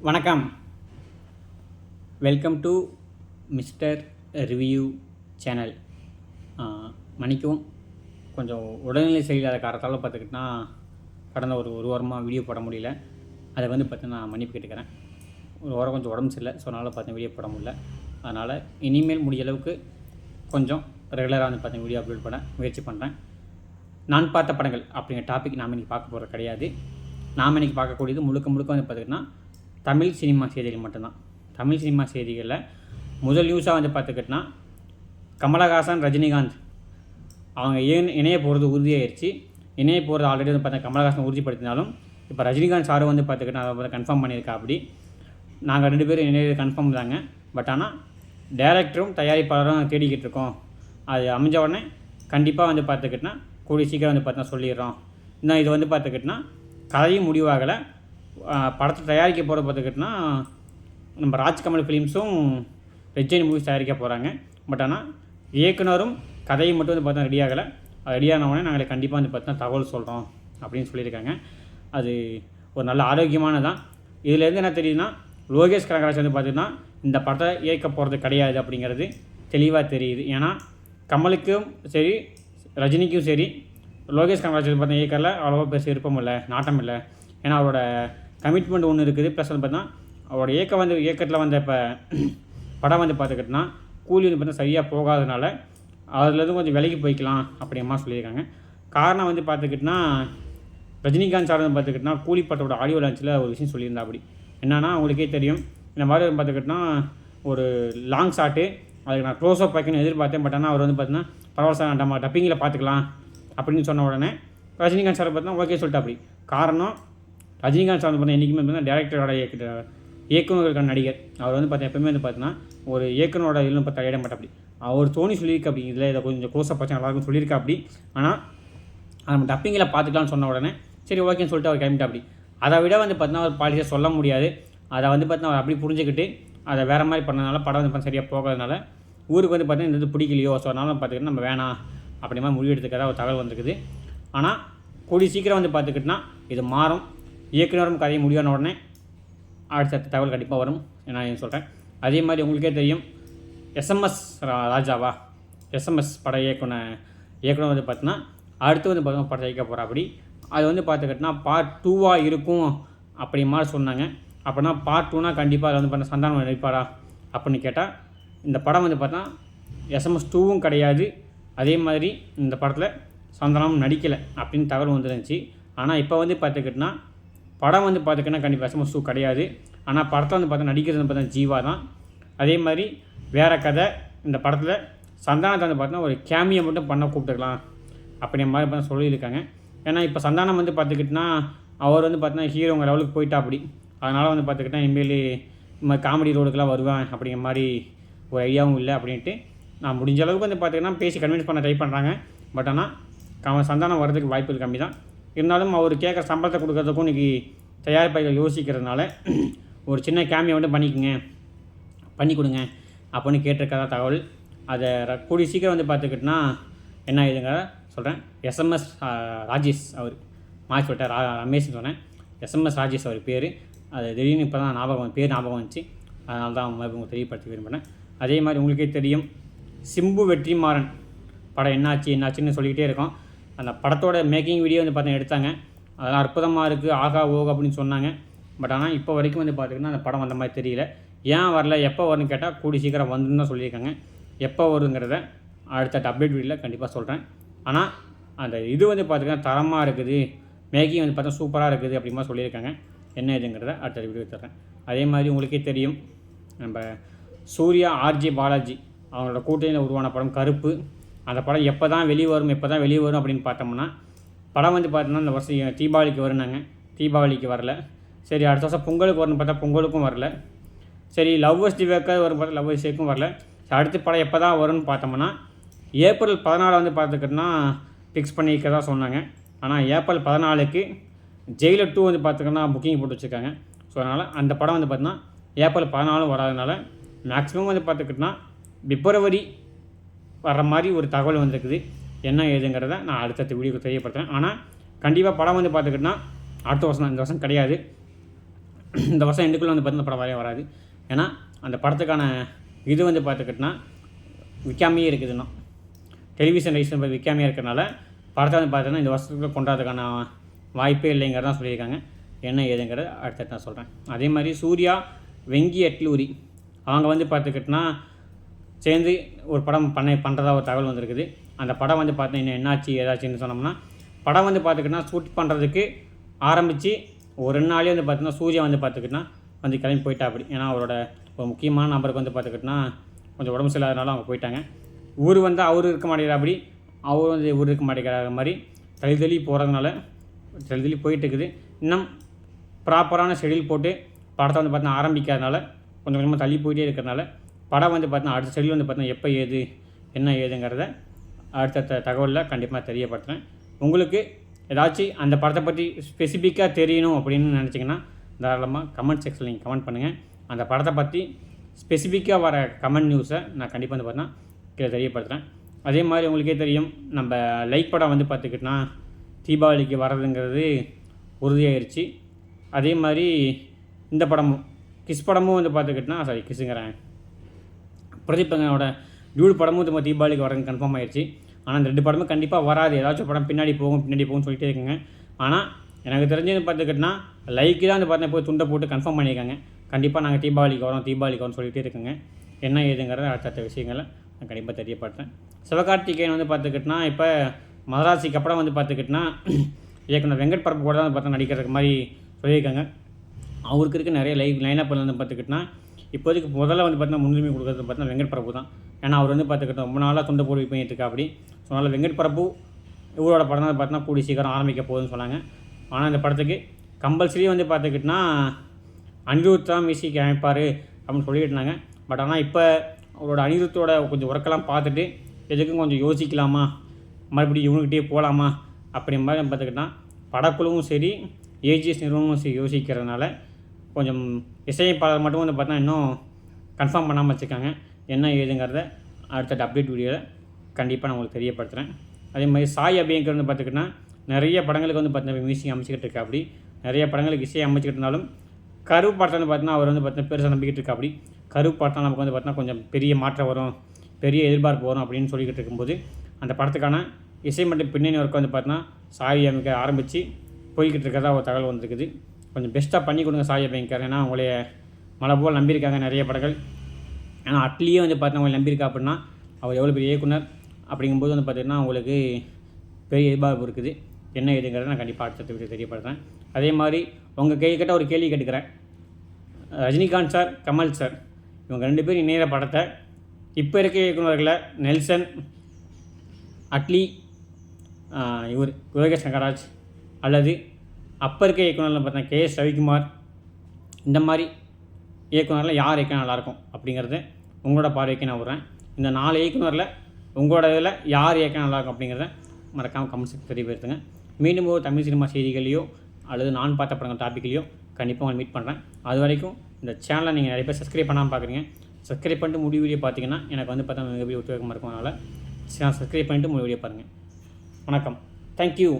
வணக்கம். Welcome to mister review channel. மன்னிக்கவும், கொஞ்சம் உடல்நிலை சரியில்லாத காரணத்தால் பார்த்துக்கிட்டினா கடந்த ஒரு வாரமாக வீடியோ போட முடியல. அதை பார்த்து நான் மன்னிப்பு கேட்டுக்கிறேன். ஒரு வாரம் கொஞ்சம் உடம்பு சரியில்லை, ஸோ அதனால் பார்த்து வீடியோ போட முடியல. அதனால் இனிமேல் முடிஞ்ச அளவுக்கு கொஞ்சம் ரெகுலராக பார்த்து வீடியோ அப்லோட் பண்ண முயற்சி பண்ணுறேன். நான் பார்த்த படங்கள் அப்படிங்கிற டாபிக் நாம் இன்றைக்கி பார்க்க போகிறது கிடையாது. நாம் இன்றைக்கி பார்க்கக்கூடியது முழுக்க பார்த்துக்கிட்டிங்கன்னா தமிழ் சினிமா செய்திகள் மட்டும்தான். தமிழ் சினிமா செய்திகளில் முதல் நியூஸாக பார்த்துக்கிட்டினா கமலஹாசன், ரஜினிகாந்த் அவங்க இணைய போகிறது உறுதியாகிடுச்சு. இணைய போகிறது ஆல்ரெடி பார்த்தா கமலஹாசன் உறுதிப்படுத்தினாலும் இப்போ ரஜினிகாந்த் சாரும் பார்த்துக்கிட்டா அதை கன்ஃபார்ம் பண்ணியிருக்கா. அப்படி நாங்கள் 2 பேரும் இணைய கன்ஃபார்ம் தாங்க. பட் ஆனால் டைரக்டரும் தயாரிப்பாளரும் தேடிக்கிட்டு இருக்கோம். அது அமைஞ்ச உடனே கண்டிப்பாக பார்த்துக்கிட்டினா கூடிய சீக்கிரம் பார்த்தா சொல்லிடுறோம். இன்னும் இது பார்த்துக்கிட்டினா கதையும் முடிவாகலை. படத்தை தயாரிக்க போகிற பார்த்துக்கிட்டினா நம்ம ராஜ்கமல் ஃபிலிம்ஸும் ரெட்ஜைன் மூவிஸ் தயாரிக்க போகிறாங்க. பட் ஆனால் இயக்குனரும் கதையும் மட்டும் பார்த்தா ரெடியாகலை. அது ரெடியானவுடனே நாங்கள் கண்டிப்பாக பார்த்தா தகவல் சொல்கிறோம் அப்படின்னு சொல்லியிருக்காங்க. அது ஒரு நல்ல ஆரோக்கியமானதான். இதுலேருந்து என்ன தெரியுதுன்னா, லோகேஷ் கனகராஜ் பார்த்திங்கன்னா இந்த படத்தை இயக்க போகிறது கிடையாது அப்படிங்கிறது தெளிவாக தெரியுது. ஏன்னா கமலுக்கும் சரி ரஜினிக்கும் சரி லோகேஷ் கனகராஜ் பார்த்தா இயக்கரில் அவ்வளோவா பேச விருப்பம் இல்லை, நாட்டம் இல்லை. ஏன்னா அவரோட கமிட்மெண்ட் ஒன்று இருக்குது. ப்ளஸ் பார்த்தா அவரோட இயக்கத்தில் இப்போ படம் பார்த்துக்கிட்டோன்னா கூலி பார்த்தா சரியாக போகாதனால அதுலேருந்து கொஞ்சம் விலைக்கு போய்க்கலாம் அப்படிமா சொல்லியிருக்காங்க. காரணம் பார்த்துக்கிட்டோன்னா ரஜினிகாந்த் சார் பார்த்துக்கிட்டோன்னா கூலி படத்தோட ஆடியோ லான்ச்சில் ஒரு விஷயம் சொல்லியிருந்தா. அப்படி என்னன்னா உங்களுக்கே தெரியும், இந்த மாதிரி பார்த்துக்கிட்டோன்னா ஒரு லாங் ஷாட்டு அதுக்கு நான் க்ளோஸ் அப் வைக்கணும்னு எதிர்பார்த்தேன். பட் ஆனால் அவர் பார்த்தீங்கன்னா பரவாயில்ல சார், நம்ம டப்பிங்கில் பார்த்துக்கலாம் அப்படின்னு சொன்ன உடனே ரஜினிகாந்த் சார் பார்த்தா ஓகே சொல்லிட்டு. அப்படி காரணம் ரஜினிகாந்த் சார் பார்த்தா என்றைக்குமே பார்த்தீங்கன்னா டேரக்டரோட இயக்குநர்களுக்கான நடிகர். அவர் பார்த்தா எப்பவுமே பார்த்தீங்கன்னா ஒரு இயக்குனரோட இதில் பார்த்தா இடம் மாட்டா. அப்படி அவர் தோணி சொல்லியிருக்கா. அப்படி இதில் இதை கொஞ்சம் க்ளோஸாக பார்த்தா நல்லாயிருக்கும் சொல்லியிருக்கா. அப்படி ஆனால் நம்ம டப்பிங்கில் பார்த்துக்கலாம்னு சொன்ன உடனே சரி ஓகேன்னு சொல்லிட்டு அவர் கிளம்பிட்டா. அப்படி அதை விட பார்த்தீங்கன்னா ஒரு பாலிசியாக சொல்ல முடியாது. அதை பார்த்தீங்கன்னா அவர் அப்படி புரிஞ்சுக்கிட்டு அதை வேறு மாதிரி பண்ணதுனால படம் பார்த்தா சரியாக போகிறதுனால ஊருக்கு பார்த்தீங்கன்னா இந்த இது பிடிக்கலையோ, ஸோ அதனால பார்த்துக்கிட்டு நம்ம வேணாம் அப்படி மாதிரி முடிவு எடுத்துக்கிறதா ஒரு தகவல் வந்திருக்குது. ஆனால் கூடி சீக்கிரம் பார்த்துக்கிட்டுனா இது மாறும். இயக்குனரும் கதையை முடிவான உடனே அடுத்த தகவல் கண்டிப்பாக வரும் நான் சொல்கிறேன். அதே மாதிரி உங்களுக்கே தெரியும், எஸ்எம்எஸ் ராஜாவா எஸ்எம்எஸ் பட இயக்குனர் பார்த்தீங்கன்னா அடுத்து பார்த்தீங்கன்னா படத்தை இயக்க போகிறா. அப்படி அது பார்த்துக்கிட்டோன்னா பார்ட் 2வாக இருக்கும் அப்படி மாதிரி சொன்னாங்க. அப்படின்னா பார்ட் 2னா கண்டிப்பாக அதை பார்த்தா சந்தானம் நடிப்பாரா அப்படின்னு கேட்டால் இந்த படம் பார்த்தா எஸ்எம்எஸ் 2வும் கிடையாது. அதே மாதிரி இந்த படத்தில் சந்தானம் நடிக்கலை அப்படின்னு தகவல் வந்துருந்துச்சு. ஆனால் இப்போ பார்த்துக்கிட்டோன்னா படம் பார்த்துக்கிட்டா கண்டிப்பாக எஸ்எம்எஸ் 2 கிடையாது. ஆனால் படத்தை பார்த்தா நடிக்கிறது பார்த்தா ஜீவா தான். அதே மாதிரி வேறு கதை இந்த படத்தில் சந்தானத்தை பார்த்தா ஒரு கேமியை மட்டும் பண்ண கூப்பிட்டுக்கலாம் அப்படிங்கிற மாதிரி பார்த்தா சொல்லியிருக்காங்க. ஏன்னா இப்போ சந்தானம் பார்த்துக்கிட்டோன்னா அவர் பார்த்தீங்கன்னா ஹீரோங்க லெவலுக்கு போயிட்டா. அப்படி அதனால் பார்த்துக்கிட்டா இனிமேல் இந்த மாதிரி காமெடி ரோடுக்கெலாம் வருவேன் அப்படிங்கிற மாதிரி ஒரு ஐடியாவும் இல்லை அப்படின்ட்டு நான் முடிஞ்ச அளவுக்கு பார்த்திங்கன்னா பேசி கன்வின்ஸ் பண்ண ட்ரை பண்ணுறாங்க. பட் ஆனால் சந்தானம் வர்றதுக்கு வாய்ப்புகள் கம்மி தான். இருந்தாலும் அவர் கேட்குற சம்பளத்தை கொடுக்கறதுக்கும் இன்றைக்கி தயாரிப்பாளர்கள் யோசிக்கிறதுனால ஒரு சின்ன கேமியை பண்ணி கொடுங்க அப்படின்னு கேட்டிருக்கதா தகவல். அதை கூடிய சீக்கிரம் பார்த்துக்கிட்டோன்னா என்ன ஆகுதுங்க சொல்கிறேன். எஸ்எம்எஸ் ராஜேஷ் அவர் மாற்றி விட்டார், ரமேஷ்னு சொன்னேன். எஸ்எம்எஸ் ராஜேஷ் அவர் பேர். அது திடீர்னு இப்போ தான் ஞாபகம் வந்துச்சு. அதனால தான் உங்களுக்கு தெரியப்படுத்த விரும்பினேன். அதே மாதிரி உங்களுக்கே தெரியும், சிம்பு வெற்றிமாறன் படம் என்னாச்சுன்னு சொல்லிக்கிட்டே இருக்கோம். அந்த படத்தோட மேக்கிங் வீடியோ பார்த்தா எடுத்தாங்க. அதெல்லாம் அற்புதமாக இருக்குது, ஆகா ஓகா அப்படின்னு சொன்னாங்க. பட் ஆனால் இப்போ வரைக்கும் பார்த்திங்கன்னா அந்த படம் வந்த மாதிரி தெரியல. ஏன் வரல, எப்போ வரும்னு கேட்டால் கூடி சீக்கிரம் வந்துன்னு தான் சொல்லியிருக்காங்க. எப்போ வருங்கிறத அடுத்த அப்டேட் வீடியோவில் கண்டிப்பாக சொல்கிறேன். ஆனால் அந்த இது பார்த்திங்கன்னா தரமாக இருக்குது, மேக்கிங் பார்த்தா சூப்பராக இருக்குது அப்படிமா சொல்லியிருக்காங்க. என்ன இதுங்கிறத அடுத்த வீடியோ தர்றேன். அதே மாதிரி உங்களுக்கே தெரியும், நம்ம சூர்யா ஆர்ஜே பாலாஜி அவங்களோட கூட்டணியில் உருவான படம் கருப்பு. அந்த படம் எப்போ தான் வெளியே வரும் அப்படின்னு பார்த்தோம்னா படம் பார்த்தோம்னா இந்த வருஷம் தீபாவளிக்கு வருனாங்க. தீபாவளிக்கு வரல. சரி அடுத்த வருஷம் பொங்கலுக்கு வரும்னு பார்த்தா பொங்கலுக்கும் வரல. சரி லவ்வர்ஸ் டிவேக்காக வரும் பார்த்தா லவ்வர்ஸ் டேக்கும் வரல. அடுத்த படம் எப்போ தான் வரும்னு பார்த்தோம்னா ஏப்ரல் 14 பார்த்துக்கிட்டோன்னா ஃபிக்ஸ் பண்ணிக்கிறதா சொன்னாங்க. ஆனால் ஏப்ரல் 14க்கு ஜெயிலர் 2 பார்த்துக்கிட்டோன்னா புக்கிங் போட்டு வச்சுருக்காங்க. ஸோ அதனால் அந்த படம் பார்த்தீங்கன்னா ஏப்ரல் 14 வராதனால மேக்ஸிமம் பார்த்துக்கிட்டோன்னா பிப்ரவரி வர்ற மாதிரி ஒரு தகவல் வந்துருக்குது. என்ன ஏதுங்கிறத நான் அடுத்த வீடியோக்கு தெரியப்படுத்துகிறேன். ஆனால் கண்டிப்பாக படம் பார்த்துக்கிட்டோன்னா அடுத்த வருஷம் தான், இந்த வருஷம் கிடையாது. இந்த வருஷம் எண்டுக்குள்ளே வந்து பார்த்தீங்கன்னா படம் வரவே வராது. ஏன்னா அந்த படத்துக்கான இது வந்து பார்த்துக்கிட்டினா விற்காமையே இருக்குதுன்னா டெலிவிஷன் ரைட்ஸ் விற்காமையே இருக்கிறனால படத்தை வந்து பார்த்தீங்கன்னா இந்த வருஷத்துக்குள்ளே கொண்டாடுறதுக்கான வாய்ப்பே இல்லைங்கிறதான் சொல்லியிருக்காங்க. என்ன ஏதுங்கிறத அடுத்தடுத்து நான் சொல்கிறேன். அதே மாதிரி சூர்யா, வெங்கி அட்லூரி அவங்க வந்து பார்த்துக்கிட்டினா சேர்ந்து ஒரு படம் பண்ணுறதா ஒரு தகவல் வந்திருக்குது. அந்த படம் வந்து பார்த்தீங்கன்னா என்னாச்சு ஏதாச்சுன்னு சொன்னோம்னா, படம் வந்து பார்த்துக்கிட்டினா ஷூட் பண்ணுறதுக்கு ஆரம்பித்து ஒரு 2 நாளே வந்து பார்த்திங்கன்னா சூர்யா வந்து பார்த்துக்கிட்டினா வந்து கிளம்பி போயிட்டா. அப்படி ஏன்னா அவரோட ஒரு முக்கியமான நபருக்கு வந்து பார்த்துக்கிட்டினா கொஞ்சம் உடம்பு சரியில்லாதனால அவங்க போயிட்டாங்க. ஊர் வந்து அவர் இருக்க மாட்டேங்கிற அப்படி அவர் வந்து ஊர் இருக்க மாட்டேங்கிற மாதிரி தள்ளி போகிறதுனால தள்ளி போயிட்டு இருக்குது. இன்னும் ப்ராப்பரான ஷெடியூல் போட்டு படத்தை வந்து பார்த்தீங்கன்னா ஆரம்பிக்காதனால கொஞ்சம் கொஞ்சமாக தள்ளி போயிட்டே இருக்கிறனால படம் வந்து பார்த்தீங்கன்னா அடுத்த ஷெடியூல் வந்து பார்த்தீங்கன்னா எப்போ ஏது என்ன ஏதுங்கிறத அடுத்த தகவலில் கண்டிப்பாக தெரியப்படுத்துகிறேன். உங்களுக்கு ஏதாச்சும் அந்த படத்தை பற்றி ஸ்பெசிஃபிக்காக தெரியணும் அப்படின்னு நினச்சிங்கன்னா தாராளமாக கமெண்ட் செக்ஷனில் நீங்கள் கமெண்ட் பண்ணுங்கள். அந்த படத்தை பற்றி ஸ்பெசிஃபிக்காக வர கமெண்ட் நியூஸை நான் கண்டிப்பாக வந்து பார்த்தீங்கன்னா கீழே தெரியப்படுத்துகிறேன். அதே மாதிரி உங்களுக்கே தெரியும், நம்ம லைக் படம் வந்து பார்த்துக்கிட்டோன்னா தீபாவளிக்கு வர்றதுங்கிறது உறுதியாயிருச்சு. அதே மாதிரி இந்த படமும் கிஸ் படமும் வந்து பார்த்துக்கிட்டோன்னா கிஸ்ஸுங்கிறேன் பிரதீபங்கனோட டியூட் படமும் நம்ம தீபாவளிக்கு வரது கன்ஃபார்ம் ஆயிடுச்சு. ஆனால் இந்த 2 படமும் கண்டிப்பாக வராது. ஏதாச்சும் படம் பின்னாடி போகும்னு சொல்லிட்டே இருக்குங்க. ஆனால் எனக்கு தெரிஞ்சது பார்த்துக்கிட்டோன்னா லைக்கு தான் வந்து பார்த்தீங்கன்னா போய் துண்டை போட்டு கன்ஃபார்ம் பண்ணியிருக்காங்க. கண்டிப்பாக நாங்கள் தீபாவளிக்கு வரோம் சொல்லிகிட்டே இருக்குங்க. என்ன ஏதுங்கிறத அடுத்த விஷயங்களை நான் கண்டிப்பாக தெரியப்படுறேன். சிவகார்த்திகேயன் வந்து பார்த்துக்கிட்டோன்னா இப்போ மதராசிக்கு அப்புறம் வந்து பார்த்துக்கிட்டோன்னா இயக்குனர் வெங்கட் பிரபு கூட தான் பார்த்தா நடிக்கிறதுக்கு மாதிரி சொல்லியிருக்காங்க. அவருக்கு இருக்க நிறைய லைனப் வந்து பார்த்துக்கிட்டோன்னா இப்போதைக்கு முதல்ல வந்து பார்த்தீங்கன்னா முன்னுரிமை கொடுக்குறது பார்த்தீங்கன்னா வெங்கட் பிரபு தான். ஏன்னா அவர் வந்து பார்த்துக்கிட்டோம் ரொம்ப நாளாக துண்டை போட்டு பண்ணிட்டு இருக்கா. அப்படி சொன்னால வெங்கட் பிரபு இவரோட படம் தான் பார்த்தீங்கன்னா கூடி சீக்கிரம் ஆரம்பிக்க போகுதுன்னு சொன்னாங்க. ஆனால் இந்த படத்துக்கு கம்பல்சரி வந்து பார்த்துக்கிட்டோன்னா அனிருத் தான் மியூசிக் அமைப்பார் அப்படின்னு சொல்லிட்டு இருந்தாங்க. பட் ஆனால் இப்போ அவரோட அனிருத்தோட கொஞ்சம் ஒர்க்கெல்லாம் பார்த்துட்டு எதுக்கும் கொஞ்சம் யோசிக்கலாமா, மறுபடியும் இவங்ககிட்டே போகலாமா அப்படி மாதிரி பார்த்துக்கிட்டா படக்குழுவும் சரி ஏஜிஎஸ் நிறுவனமும் சரி யோசிக்கிறதுனால கொஞ்சம் இசையமைப்பாளர் மட்டும் வந்து பார்த்தா இன்னும் கன்ஃபார்ம் பண்ணாமல் வச்சுருக்காங்க. என்ன ஏதுங்கிறத அடுத்த அப்டேட் வீடியோவில் கண்டிப்பாக நான் உங்களுக்கு தெரியப்படுத்துகிறேன். அதே மாதிரி சாய் அபியங்கர் வந்து பார்த்துக்கிட்டா நிறைய படங்களுக்கு வந்து பார்த்தீங்கன்னா மியூசிக் அமைச்சிக்கிட்டு இருக்கா. அப்படி நிறைய படங்களுக்கு இசையை அமைச்சிக்கிட்டு இருந்தாலும் கருப்பு பாட்டை வந்து பார்த்தீங்கன்னா அவர் வந்து பார்த்தீங்கன்னா பெருசாக நம்பிக்கிட்டு இருக்கா. அப்படி கருப்பு பாட்டை நமக்கு வந்து பார்த்தீங்கன்னா கொஞ்சம் பெரிய மாற்றம் வரும், பெரிய எதிர்பார்ப்பு வரும் அப்படின்னு சொல்லிக்கிட்டு இருக்கும்போது அந்த படத்துக்கான இசை மற்றும் பின்னணி ஒர்க் வந்து பார்த்தீங்கன்னா சாய் அபியங்கர் ஆரம்பித்து போய்கிட்டு இருக்கிறதா ஒரு தகவல் வந்துருக்குது. கொஞ்சம் பெஸ்ட்டாக பண்ணி கொடுங்க சாய் அபியங்கர். ஏன்னா உங்களைய மழை போல் நம்பியிருக்காங்க நிறைய படங்கள். ஏன்னா அட்லியே வந்து பார்த்தீங்கன்னா உங்களை நம்பியிருக்கா அப்படின்னா அவர் எவ்வளோ பெரிய இயக்குனர் அப்படிங்கும்போது வந்து பார்த்திங்கன்னா உங்களுக்கு பெரிய எதிர்பார்ப்பு இருக்குது. என்ன ஏதுங்கிறத நான் கண்டிப்பாக அடுத்த வீடியோ தெரியப்படுறேன். அதே மாதிரி உங்கள் கிட்ட ஒரு கேள்வி கேட்டுக்கிறேன். ரஜினிகாந்த் சார், கமல் சார் இவங்க 2 பேரும் இணையிற படத்தை இப்போ இருக்க இயக்குநர்களை நெல்சன், அட்லி, இவர் யோகேஷ் சங்கராஜ் அல்லது அப்போ இருக்க இயக்குநரில் பார்த்தீங்கன்னா கேஎஸ் ரவிக்குமார் இந்த மாதிரி இயக்குநரில் யார் இயக்கம் நல்லாயிருக்கும் அப்படிங்கிறத உங்களோட பார்வைக்கு நான் விட்றேன். இந்த 4 இயக்குநரில் உங்களோட இதில் யார் இயக்கம் நல்லாயிருக்கும் அப்படிங்கிறத மறக்காமல் கமெண்ட்ஸுக்கு தெரியப்படுத்துங்க. மீண்டும் ஒரு தமிழ் சினிமா செய்திகளையோ அல்லது நான் பார்த்த படங்கள் டாப்பிக்லையோ கண்டிப்பாக உங்களை மீட் பண்ணுறேன். அது வரைக்கும் இந்த சேனலை நீங்கள் நிறைய பேர் சப்ஸ்கிரைப் பண்ணாமல் பார்க்குறீங்க. சப்ஸ்கிரைப் பண்ணிட்டு முடி வீடியோ பார்த்தீங்கன்னா எனக்கு வந்து பார்த்தா மிகப்பெரிய உத்வேகமாக இருக்கும். அதனால் சப்ஸ்கிரைப் பண்ணிட்டு முடி வீடியோ பாருங்கள். வணக்கம். தேங்க்யூ.